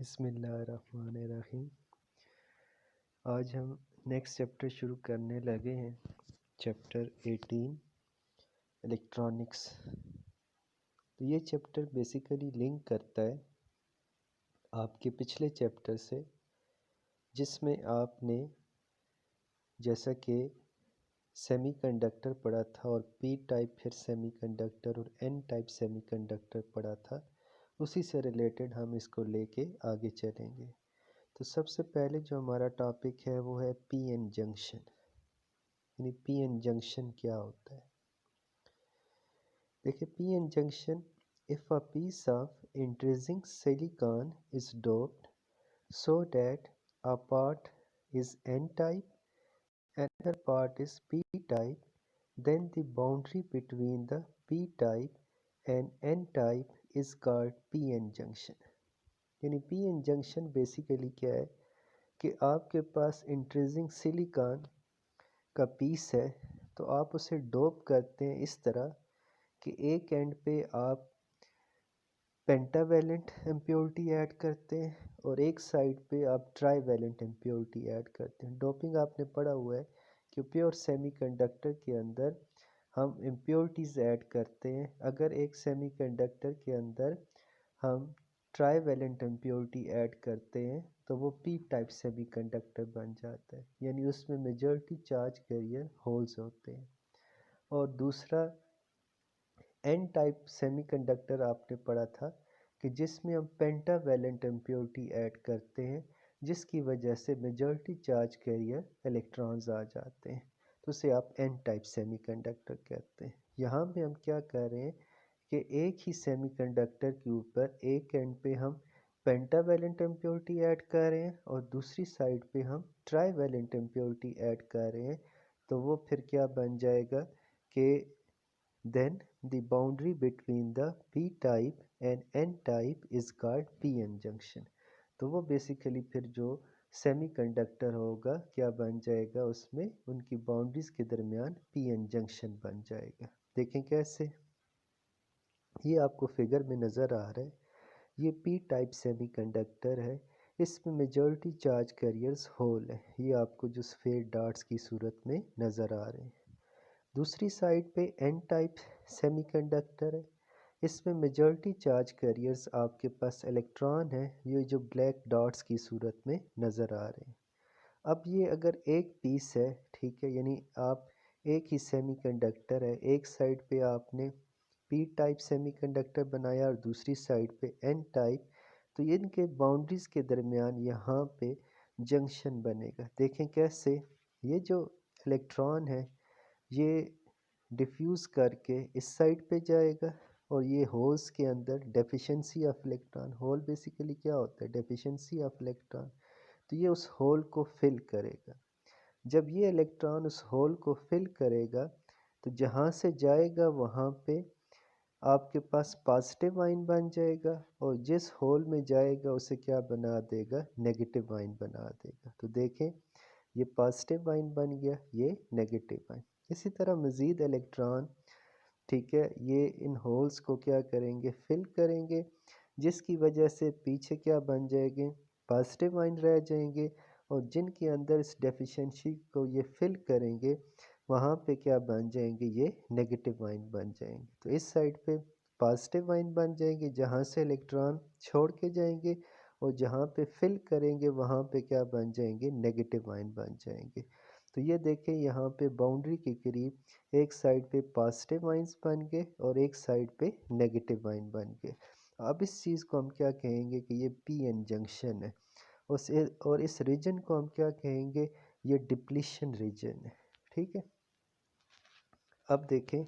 बिस्मिल्लाहिर्रहमानिर्रहीम। आज हम नेक्स्ट चैप्टर शुरू करने लगे हैं, चैप्टर 18 इलेक्ट्रॉनिक्स। तो ये चैप्टर बेसिकली लिंक करता है आपके पिछले चैप्टर से, जिसमें आपने जैसा कि सेमीकंडक्टर पढ़ा था और पी टाइप फिर सेमीकंडक्टर और एन टाइप सेमीकंडक्टर पढ़ा था, उसी से रिलेटेड हम इसको लेके आगे चलेंगे। तो सबसे पहले जो हमारा टॉपिक है वो है पीएन जंक्शन। यानी पीएन जंक्शन क्या होता है। देखिए, PN junction, if a piece of intrinsic silicon is doped so that a part is n type and another part is p type, then the boundary between the p type and n type is called pn junction। यानी PN junction basically क्या है कि आपके पास intrinsic silicon का piece है, तो आप उसे डोप करते हैं इस तरह कि एक एंड पे आप पेंटावेलेंट इम्प्योरिटी ऐड करते हैं और एक साइड पे आप ट्राईवेलेंट इम्प्योरिटी ऐड करते हैं। डोपिंग आपने पढ़ा हुआ है कि प्योर सेमीकंडक्टर के अंदर हम इम्प्योरिटीज़ ऐड करते हैं। अगर एक सेमीकंडक्टर के अंदर हम ट्राईवेलेंट इम्प्योरिटी ऐड करते हैं तो वो पी टाइप सेमीकंडक्टर बन जाता है, यानी उसमें मेजॉरिटी चार्ज कैरियर होल्स होते हैं। और दूसरा एन टाइप सेमीकंडक्टर आपने पढ़ा था कि जिसमें हम पेंटावेलेंट इम्प्योरिटी ऐड करते हैं, जिसकी वजह से मेजॉरिटी चार्ज कैरियर इलेक्ट्रॉन्स आ जाते हैं, तो उसे आप एन टाइप सेमीकंडक्टर कहते हैं। यहाँ पे हम क्या कर रहे हैं कि एक ही सेमीकंडक्टर के ऊपर एक एंड पे हम पेंटावेलेंट इम्प्योरिटी ऐड कर रहे हैं और दूसरी साइड पे हम ट्राईवेलेंट इम्प्योरिटी ऐड कर रहे हैं। तो वो फिर क्या बन जाएगा कि then the boundary between the p type and n type is called pn junction। तो वो बेसिकली फिर जो सेमीकंडक्टर होगा क्या बन जाएगा, उसमें उनकी बाउंड्रीज के दरमियान पीएन जंक्शन बन जाएगा। देखें कैसे, ये आपको फिगर में नज़र आ रहा है। ये पी टाइप सेमीकंडक्टर है, इसमें मेजॉरिटी चार्ज कैरियर्स होल है। ये आपको जो सफ़ेद डॉट्स की सूरत में नज़र आ रहे हैं। दूसरी साइड पे एन टाइप सेमीकंडक्टर है, इसमें मेजॉरिटी चार्ज कैरियर्स आपके पास इलेक्ट्रॉन है, ये जो ब्लैक डॉट्स की सूरत में नज़र आ रहे हैं। अब ये अगर एक पीस है, ठीक है, यानी आप एक ही सेमीकंडक्टर है, एक साइड पे आपने पी टाइप सेमीकंडक्टर बनाया और दूसरी साइड पे एन टाइप, तो इनके बाउंड्रीज के दरमियान यहाँ पे जंक्शन बनेगा। देखें कैसे, ये जो इलेक्ट्रॉन है ये डिफ्यूज़ करके इस साइड पे जाएगा और ये होल्स के अंदर deficiency of electron, hole basically क्या होता है, डेफिशिएंसी ऑफ इलेक्ट्रॉन, तो ये उस होल को फिल करेगा। जब ये इलेक्ट्रॉन उस होल को फिल करेगा तो जहाँ से जाएगा वहाँ पे आपके पास पॉजिटिव आयन बन जाएगा और जिस होल में जाएगा उसे क्या बना देगा, नेगेटिव आयन बना देगा। तो देखें, ये पॉजिटिव आयन बन गया, ये नेगेटिव आयन। इसी तरह मज़ीद इलेक्ट्रॉन, ठीक है, ये इन होल्स को क्या करेंगे, फिल करेंगे, जिसकी वजह से पीछे क्या बन जाएंगे, पॉजिटिव आयन रह जाएंगे और जिनके अंदर इस डेफिशिएंसी को ये फिल करेंगे वहाँ पे क्या बन जाएंगे, ये नेगेटिव आयन बन जाएंगे। तो इस साइड पे पॉजिटिव आयन बन जाएंगे जहाँ से इलेक्ट्रॉन छोड़ के जाएंगे और जहाँ पे फिल करेंगे वहाँ पे क्या बन जाएंगे, नेगेटिव आयन बन जाएंगे। तो ये देखें, यहाँ पे बाउंड्री के करीब एक साइड पे पॉजिटिव आयंस बन गए और एक साइड पे नेगेटिव आयन बन गए। अब इस चीज़ को हम क्या कहेंगे कि ये पीएन जंक्शन है। और इस रीजन को हम क्या कहेंगे, ये डिप्लीशन रीजन है। ठीक है, अब देखें,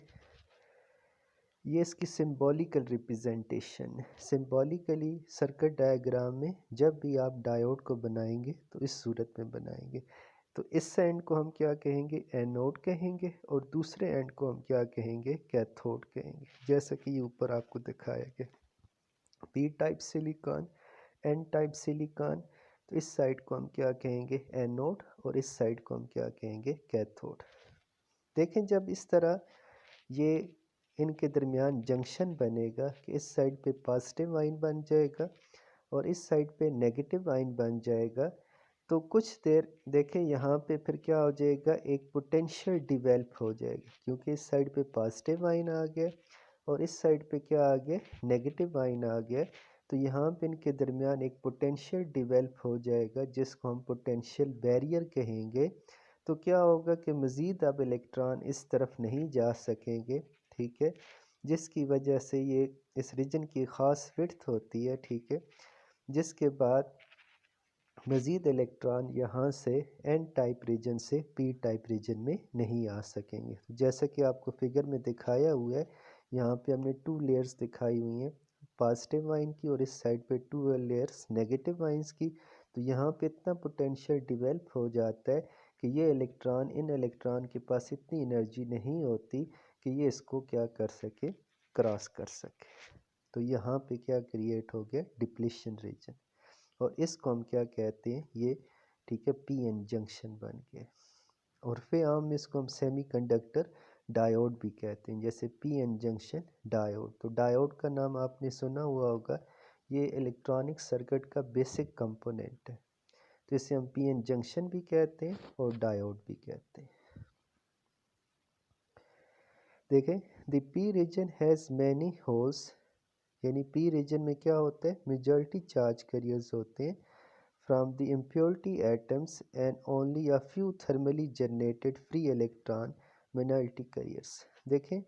ये इसकी सिंबॉलिकल रिप्रेजेंटेशन है। सिंबॉलिकली सर्किट डायग्राम में जब भी आप डायोड को बनाएंगे तो इस सूरत में बनाएंगे। तो इस एंड को हम क्या कहेंगे, एनोड कहेंगे और दूसरे एंड को हम क्या कहेंगे, कैथोड कहेंगे। जैसा कि ये ऊपर आपको दिखाया गया, P type silicon, N type silicon, तो इस साइड को हम क्या कहेंगे, एनोड, और इस साइड को हम क्या कहेंगे, कैथोड। देखें, जब इस तरह ये इनके दरमियान जंक्शन बनेगा कि इस साइड पे पॉजिटिव आयन बन जाएगा और इस साइड पे नेगेटिव आयन बन जाएगा। तो कुछ देर देखें यहाँ पे फिर क्या हो जाएगा, एक पोटेंशियल डिवेल्प हो जाएगी, क्योंकि इस साइड पे पॉजिटिव आयन आ गया और इस साइड पे क्या आ गया, नेगेटिव आयन आ गया। तो यहाँ पे इनके दरमियान एक पोटेंशियल डिवेल्प हो जाएगा जिसको हम पोटेंशियल बैरियर कहेंगे। तो क्या होगा कि मज़ीद अब इलेक्ट्रॉन इस तरफ नहीं जा सकेंगे, ठीक है, जिसकी वजह से ये इस रीजन की ख़ास विड्थ होती है, ठीक है, जिसके बाद मज़ीद इलेक्ट्रॉन यहाँ से एन टाइप रीजन से पी टाइप रीजन में नहीं आ सकेंगे। जैसा कि आपको फिगर में दिखाया हुआ है, यहाँ पे हमने 2 लेयर्स दिखाई हुई हैं, पॉजिटिव आयन की, और इस साइड पे 2 लेयर्स नेगेटिव आयंस की। तो यहाँ पे इतना पोटेंशियल डिवेल्प हो जाता है कि ये इलेक्ट्रॉन, इन इलेक्ट्रॉन के पास इतनी एनर्जी नहीं होती कि ये इसको क्या कर सके, क्रॉस कर सके। तो यहाँ पे क्या क्रिएट हो गया, डिप्लीशन रीजन, और इसको हम क्या कहते हैं, ये ठीक है पी एन जंक्शन बन गया। और फिर आम में इसको हम सेमीकंडक्टर डायोड भी कहते हैं, जैसे पी एन जंक्शन डायोड। तो डायोड का नाम आपने सुना हुआ होगा, ये इलेक्ट्रॉनिक सर्किट का बेसिक कंपोनेंट है। तो इसे हम पी एन जंक्शन भी कहते हैं और डायोड भी कहते हैं। देखें, the P region has many holes, यानी पी रीजन में क्या होता है, मेजॉरिटी चार्ज कैरियर्स होते हैं from the impurity atoms and only a few thermally generated free electron minority carriers। देखें,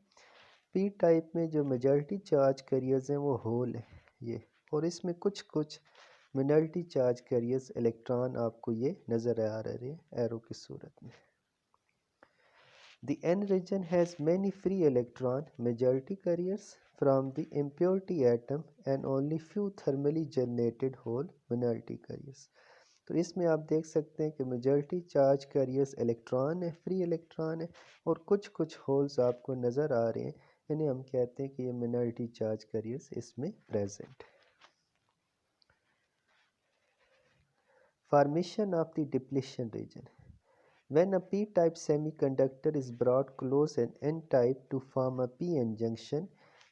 p टाइप में जो मेजॉरिटी चार्ज कैरियर्स हैं वो होल है ये, और इसमें कुछ कुछ मिनॉरिटी चार्ज कैरियर्स इलेक्ट्रॉन आपको ये नज़र आ रहे हैं एरो की सूरत में। The n region has many free electron majority carriers from the impurity atom and only few thermally generated hole minority carriers। तो इसमें आप देख सकते हैं कि मेजॉरिटी चार्ज कैरियर्स इलेक्ट्रॉन है, फ्री इलेक्ट्रॉन है, और कुछ कुछ होल्स आपको नज़र आ रहे हैं, इन्हें हम कहते हैं कि ये मिनॉरिटी चार्ज कैरियर्स इसमें प्रेजेंट है। Formation of the depletion region. When a p-type semiconductor is brought close an n-type to form a p-n junction,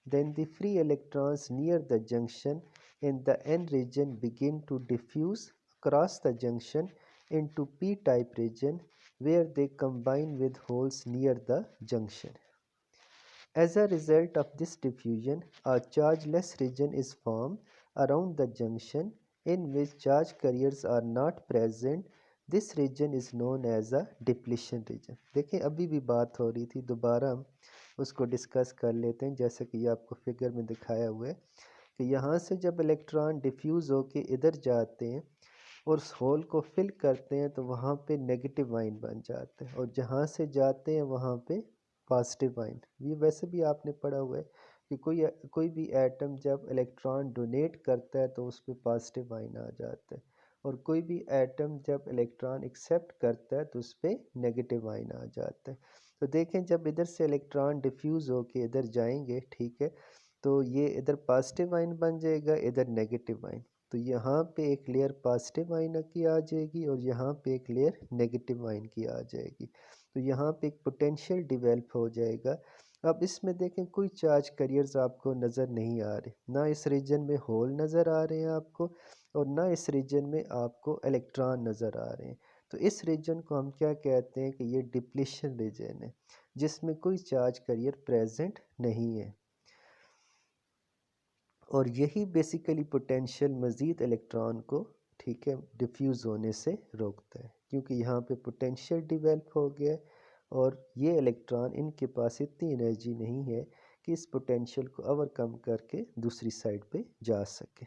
then the free electrons near the junction in the n region begin to diffuse across the junction into p-type region where they combine with holes near the junction. As a result of this diffusion, a chargeless region is formed around the junction in which charge carriers are not present. This region is known as a depletion region। देखिए, अभी भी बात हो रही थी, दोबारा हम उसको डिस्कस कर लेते हैं। जैसे कि ये आपको फिगर में दिखाया हुआ है कि यहाँ से जब इलेक्ट्रॉन डिफ्यूज़ होके इधर जाते हैं और उस होल को फिल करते हैं तो वहाँ पे नेगेटिव आयन बन जाते हैं, और जहाँ से जाते हैं वहाँ पे पॉजिटिव आयन। ये वैसे भी आपने पढ़ा हुआ है कि कोई भी एटम जब इलेक्ट्रॉन डोनेट करता है तो उस पर पॉजिटिव आयन आ जाता है, और कोई भी एटम जब इलेक्ट्रॉन एक्सेप्ट करता है तो उस पर नेगेटिव आयन आ जाता है। तो देखें, जब इधर से इलेक्ट्रॉन डिफ्यूज़ होके इधर जाएंगे, ठीक है, तो ये इधर पॉजिटिव आयन बन जाएगा, इधर नेगेटिव आयन। तो यहाँ पे एक लेयर पॉजिटिव आयन की आ जाएगी और यहाँ पे एक लेयर नेगेटिव आयन की आ जाएगी। तो यहाँ पे एक पोटेंशियल डिवेल्प हो जाएगा। अब इसमें देखें, कोई चार्ज कैरियर्स आपको नज़र नहीं आ रहे, ना इस रीजन में होल नज़र आ रहे हैं आपको, और ना इस रीजन में आपको इलेक्ट्रॉन नज़र आ रहे हैं। तो इस रीजन को हम क्या कहते हैं कि ये डिप्लीशन रीजन है, जिसमें कोई चार्ज कैरियर प्रेजेंट नहीं है। और यही बेसिकली पोटेंशियल मज़ीद इलेक्ट्रॉन को, ठीक है, डिफ्यूज़ होने से रोकता है, क्योंकि यहाँ पे पोटेंशियल डिवेल्प हो गया और ये इलेक्ट्रॉन, इनके पास इतनी एनर्जी नहीं है कि इस पोटेंशियल को ओवरकम करके दूसरी साइड पे जा सके।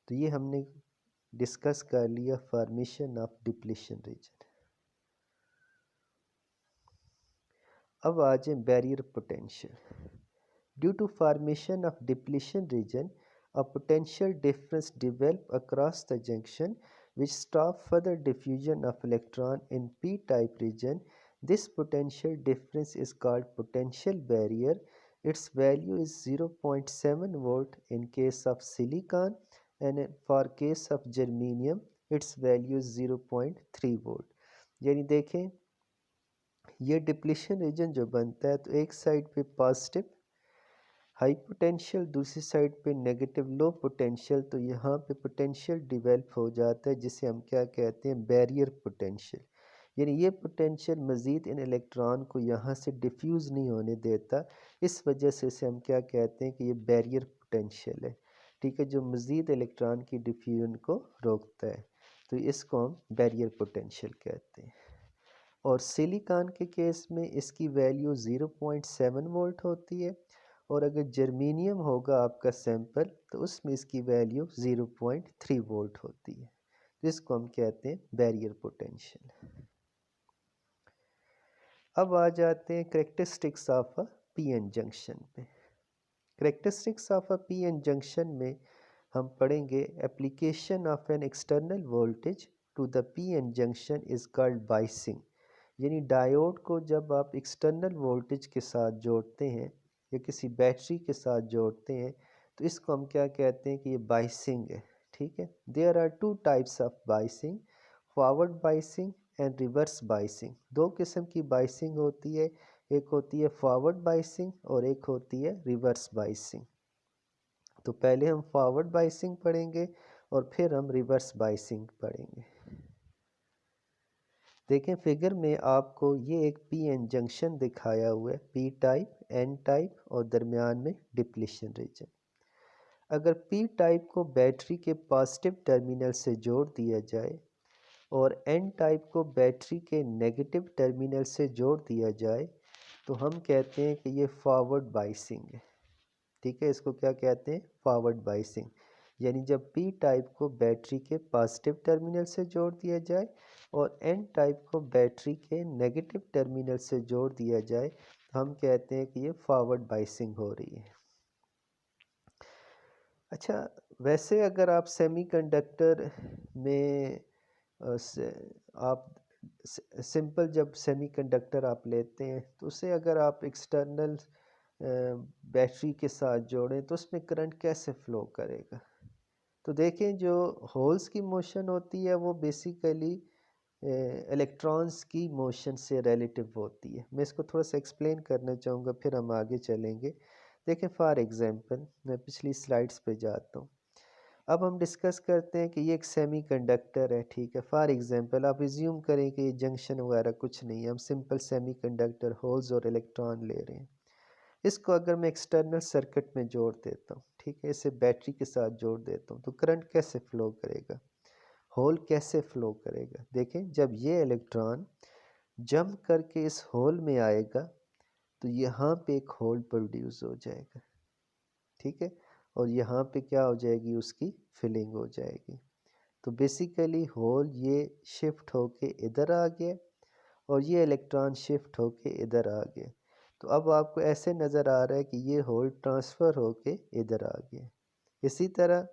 तो ये हमने डिस्कस कर लिया फॉर्मेशन ऑफ डिप्लीशन रीजन। अब आ जाए barrier potential. Due to formation of depletion region, a potential difference develops across the junction which stop further diffusion of electron in p-type region. This potential difference is called potential barrier. Its value is 0.7 volt in case of silicon, and for case of germanium its value is 0.3 volt। यानी देखें, ये depletion region जो बनता है तो एक side पे positive high potential, दूसरी साइड पे नेगेटिव लो पोटेंशियल। तो यहाँ पे पोटेंशियल डिवेल्प हो जाता है जिसे हम क्या कहते हैं, बैरियर पोटेंशियल। यानी ये पोटेंशियल मज़ीद इन इलेक्ट्रॉन को यहाँ से डिफ्यूज़ नहीं होने देता। इस वजह से इसे हम क्या कहते हैं कि ये बैरियर पोटेंशियल है, ठीक है, जो मज़ीद इलेक्ट्रॉन की डिफ्यूजन को रोकता है। तो इसको हम बैरियर पोटेंशियल कहते हैं। और सिलिकॉन के केस में इसकी वैल्यू 0.7 वोल्ट होती है, और अगर जर्मेनियम होगा आपका सैंपल तो उसमें इसकी वैल्यू 0.3 वोल्ट होती है, जिसको हम कहते हैं बैरियर पोटेंशियल। अब आ जाते हैं characteristics of a PN junction पे। Characteristics of a PN junction में हम पढ़ेंगे application of an external voltage to the PN junction is called biasing. यानी डायोड को जब आप एक्सटर्नल वोल्टेज के साथ जोड़ते हैं या किसी बैटरी के साथ जोड़ते हैं तो इसको हम क्या कहते हैं कि ये बाइसिंग है, ठीक है। There are two types of biasing, forward biasing and reverse biasing. दो किस्म की बाइसिंग होती है, एक होती है फॉरवर्ड बाइसिंग और एक होती है रिवर्स बाइसिंग। तो पहले हम फॉरवर्ड बाइसिंग पढ़ेंगे और फिर हम रिवर्स बाइसिंग पढ़ेंगे। देखें फिगर में आपको ये एक पीएन जंक्शन दिखाया हुआ है, पी टाइप, एन टाइप और दरमियान में डिप्लीशन रीजन। अगर पी टाइप को बैटरी के पॉजिटिव टर्मिनल से जोड़ दिया जाए और एन टाइप को बैटरी के नेगेटिव टर्मिनल से जोड़ दिया जाए तो हम कहते हैं कि ये फॉरवर्ड बाइसिंग है, ठीक है। इसको क्या कहते हैं, फॉरवर्ड बाइसिंग। यानी जब पी टाइप को बैटरी के पॉजिटिव टर्मिनल से जोड़ दिया जाए और एन टाइप को बैटरी के नेगेटिव टर्मिनल से जोड़ दिया जाए तो हम कहते हैं कि ये फॉरवर्ड बाइसिंग हो रही है। अच्छा, वैसे अगर आप सेमीकंडक्टर में आप सिंपल जब सेमीकंडक्टर आप लेते हैं तो उसे अगर आप एक्सटर्नल बैटरी के साथ जोड़ें तो उसमें करंट कैसे फ़्लो करेगा। तो देखें जो होल्स की मोशन होती है वो बेसिकली इलेक्ट्रॉन्स की मोशन से रिलेटिव होती है। मैं इसको थोड़ा सा एक्सप्लेन करना चाहूँगा फिर हम आगे चलेंगे। देखें फॉर एग्जांपल मैं पिछली स्लाइड्स पे जाता हूँ। अब हम डिस्कस करते हैं कि ये एक सेमीकंडक्टर है, ठीक है। फॉर एग्जांपल आप एज्यूम करें कि ये जंक्शन वगैरह कुछ नहीं है, हम सिंपल सेमीकंडक्टर होल्स और इलेक्ट्रॉन ले रहे हैं। इसको अगर मैं एक्सटर्नल सर्किट में जोड़ देता हूँ, ठीक है, इसे बैटरी के साथ जोड़ देता हूँ तो करंट कैसे फ़्लो करेगा, होल कैसे फ़्लो करेगा। देखें जब ये इलेक्ट्रॉन जंप करके इस होल में आएगा तो यहाँ पे एक होल प्रोड्यूस हो जाएगा, ठीक है, और यहाँ पे क्या हो जाएगी, उसकी फिलिंग हो जाएगी। तो बेसिकली होल ये शिफ्ट होके इधर आ गया और ये इलेक्ट्रॉन शिफ्ट होके इधर आ गया। तो अब आपको ऐसे नज़र आ रहा है कि ये होल ट्रांसफ़र होके इधर आ गया। इसी तरह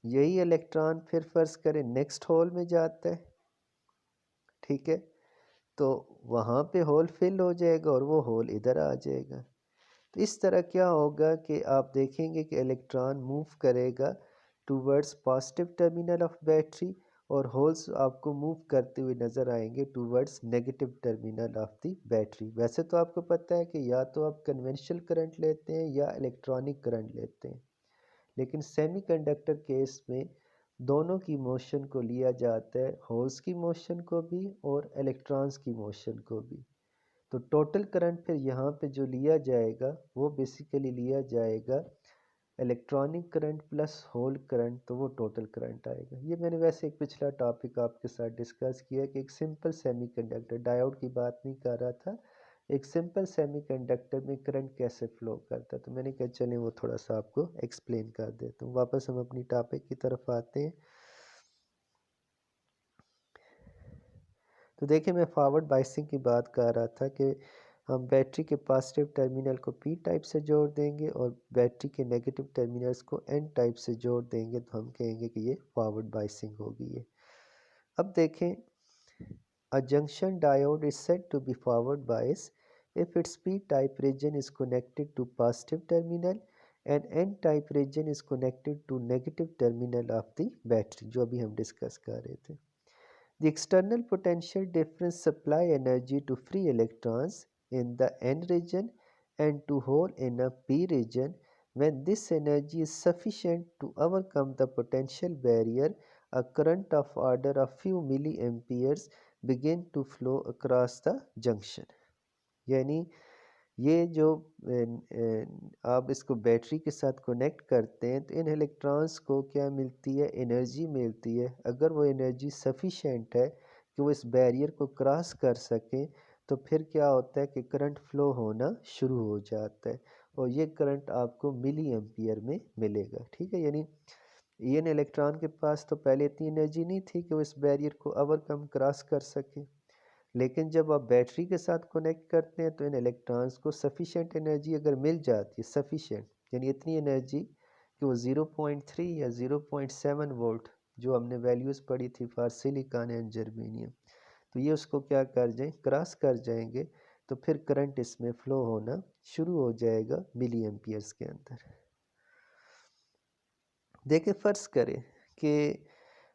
यही इलेक्ट्रॉन फिर फ़र्ज़ करें नेक्स्ट होल में जाता है, ठीक है, तो वहाँ पे होल फिल हो जाएगा और वो होल इधर आ जाएगा। तो इस तरह क्या होगा कि आप देखेंगे कि इलेक्ट्रॉन मूव करेगा towards positive terminal of battery और होल्स आपको मूव करते हुए नज़र आएंगे towards negative terminal of the battery. वैसे तो आपको पता है कि या तो आप कन्वेंशनल करंट लेते हैं या इलेक्ट्रॉनिक करंट लेते हैं, लेकिन सेमीकंडक्टर केस में दोनों की मोशन को लिया जाता है, होल्स की मोशन को भी और इलेक्ट्रॉन्स की मोशन को भी। तो टोटल करंट फिर यहाँ पे जो लिया जाएगा वो बेसिकली लिया जाएगा electronic current plus hole current, तो वो टोटल करंट आएगा। ये मैंने वैसे एक पिछला टॉपिक आपके साथ डिस्कस किया कि एक सिंपल सेमीकंडक्टर, डायोड की बात नहीं कर रहा था, एक सिंपल सेमीकंडक्टर में करंट कैसे फ़्लो करता है। तो मैंने कहा चलें वो थोड़ा सा आपको एक्सप्लेन कर देता हूँ। वापस हम अपनी टॉपिक की तरफ आते हैं। तो देखिए मैं फॉरवर्ड बाइसिंग की बात कर रहा था कि हम बैटरी के पॉजिटिव टर्मिनल को पी टाइप से जोड़ देंगे और बैटरी के नेगेटिव टर्मिनल्स को एन टाइप से जोड़ देंगे तो हम कहेंगे कि ये फॉरवर्ड बाइसिंग होगी ये। अब देखें a junction diode is said to be forward bias if its p type region is connected to positive terminal and n type region is connected to negative terminal of the battery, जो अभी हम discuss कर रहे थे। The external potential difference supply energy to free electrons in the n region and to hole in a p region. When this energy is sufficient to overcome the potential barrier, a current of order of few milliamperes begin to flow across the junction. यानी ये जो आप इसको battery के साथ connect करते हैं तो इन इलेक्ट्रॉन्स को क्या मिलती है, एनर्जी मिलती है। अगर वो एनर्जी सफिशेंट है कि वो इस बैरियर को क्रॉस कर सकें तो फिर क्या होता है कि करंट फ्लो होना शुरू हो जाता है और ये करंट आपको मिली एम्पियर में मिलेगा। ठीक है, यानी इन इलेक्ट्रॉन के पास तो पहले इतनी एनर्जी नहीं थी कि वो इस बैरियर को ओवरकम क्रॉस कर सके, लेकिन जब आप बैटरी के साथ कनेक्ट करते हैं तो इन इलेक्ट्रॉन्स को सफिशेंट एनर्जी अगर मिल जाती है, सफिशेंट यानी इतनी एनर्जी कि वो 0.3 या 0.7 वोल्ट जो हमने वैल्यूज़ पढ़ी थी फॉर सिलिकॉन एंड जर्मेनियम, तो ये उसको क्या कर जाए, क्रॉस कर जाएंगे, तो फिर करंट इसमें फ्लो होना शुरू हो जाएगा मिली एम्पियर्स के अंदर। देखिए फ़र्ज़ करें कि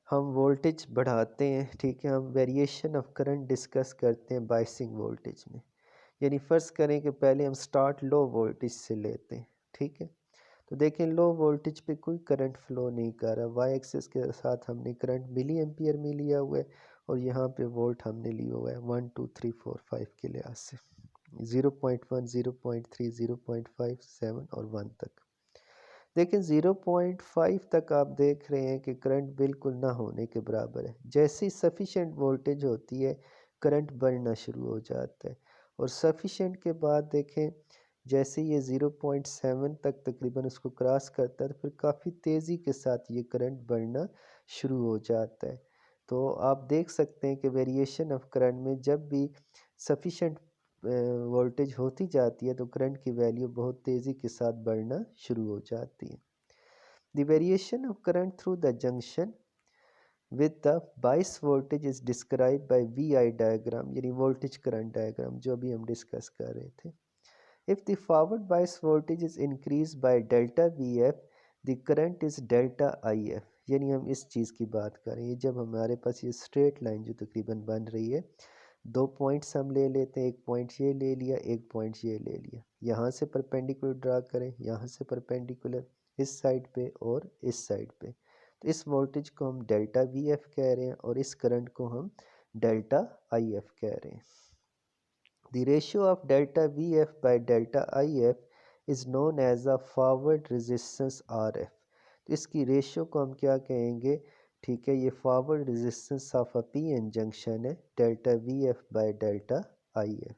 हम वोल्टेज बढ़ाते हैं, ठीक है, हम वेरिएशन ऑफ करंट डिस्कस करते हैं बायसिंग वोल्टेज में। यानी फ़र्ज़ करें कि पहले हम स्टार्ट लो वोल्टेज से लेते हैं, ठीक है। तो देखें लो वोल्टेज पे कोई करंट फ्लो नहीं कर रहा, वाई एक्सिस के साथ हमने करंट मिली एम्पियर में लिया हुआ है और यहाँ पे वोल्ट हमने लिया हुआ है 1 2 3 4 5 के लिहाज से 0.1 0.3 0.5 7 और 1 तक। लेकिन 0.5 तक आप देख रहे हैं कि करंट बिल्कुल ना होने के बराबर है। जैसे ही सफिशेंट वोल्टेज होती है करंट बढ़ना शुरू हो जाता है और सफिशेंट के बाद देखें जैसे ये 0.7 तक तकरीबन उसको क्रॉस करता है तो फिर काफ़ी तेज़ी के साथ ये करंट बढ़ना शुरू हो जाता है। तो आप देख सकते हैं कि वेरिएशन ऑफ करंट में जब भी सफिशेंट वोल्टेज होती जाती है तो करंट की वैल्यू बहुत तेज़ी के साथ बढ़ना शुरू हो जाती है। The variation of current through the junction with the bias voltage is describe by V I diagram, यानी वोल्टेज करंट डायग्राम जो अभी हम डिस्कस कर रहे थे। If the forward bias voltage is increase by delta V F the current is delta I F, यानी हम इस चीज़ की बात कर रहे हैं। जब हमारे पास ये स्ट्रेट लाइन जो तकरीबन बन रही है, दो पॉइंट्स हम ले लेते हैं, एक पॉइंट ये ले लिया, एक पॉइंट ये ले लिया, यहाँ से परपेंडिकुलर ड्रा करें, यहाँ से परपेंडिकुलर इस साइड पे और इस साइड पे, तो इस वोल्टेज को हम डेल्टा वी एफ कह रहे हैं और इस करंट को हम डेल्टा आई एफ कह रहे हैं। The ratio of delta V F by delta I F is known as a forward resistance R F. तो इसकी रेशियो को हम क्या कहेंगे, ठीक है, ये forward resistance of a P N junction है delta V F by delta I F.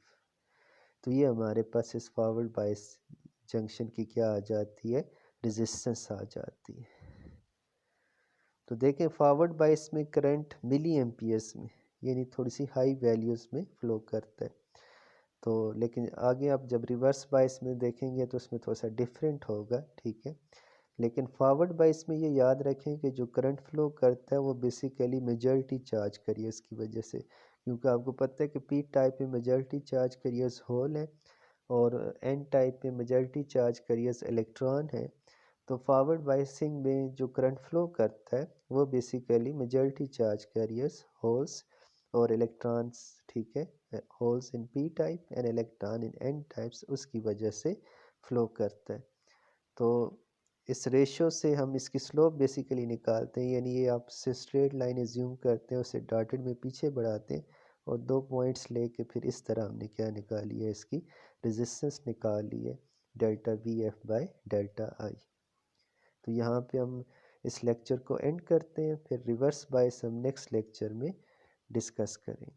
तो ये हमारे पास इस फॉरवर्ड बायस जंक्शन की क्या आ जाती है, रेजिस्टेंस आ जाती है। तो देखें फॉरवर्ड बायस में करंट मिली एम्पियर्स में यानी थोड़ी सी हाई वैल्यूज़ में फ़्लो करता है। तो लेकिन आगे आप जब रिवर्स बायस में देखेंगे तो उसमें थोड़ा सा डिफरेंट होगा, ठीक है। लेकिन फॉरवर्ड बायस में ये याद रखें कि जो करंट फ्लो करता है वो बेसिकली मेजॉरिटी चार्ज कैरियर्स की वजह से, क्योंकि आपको पता है कि पी टाइप में मेजॉरिटी चार्ज कैरियर्स होल है और एन टाइप में मेजॉरिटी चार्ज कैरियर्स इलेक्ट्रॉन है। तो फॉरवर्ड बायसिंग में जो करंट फ्लो करता है वो basically majority charge carriers holes और इलेक्ट्रॉन्स, ठीक है, holes in P type and electron in an types, उसकी वजह से फ्लो करता है। तो इस रेशो से हम इसकी स्लोप बेसिकली निकालते हैं, यानी ये आप स्ट्रेट लाइन एज्यूम करते हैं, उसे डॉटेड में पीछे बढ़ाते हैं और दो पॉइंट्स लेके फिर इस तरह हमने क्या निकाली है, इसकी रेजिस्टेंस निकाल ली है delta V F by delta आई। तो यहाँ पे हम इस लेक्चर को एंड करते हैं, फिर रिवर्स बायस हम नेक्स्ट लेक्चर में डिस्कस करेंगे।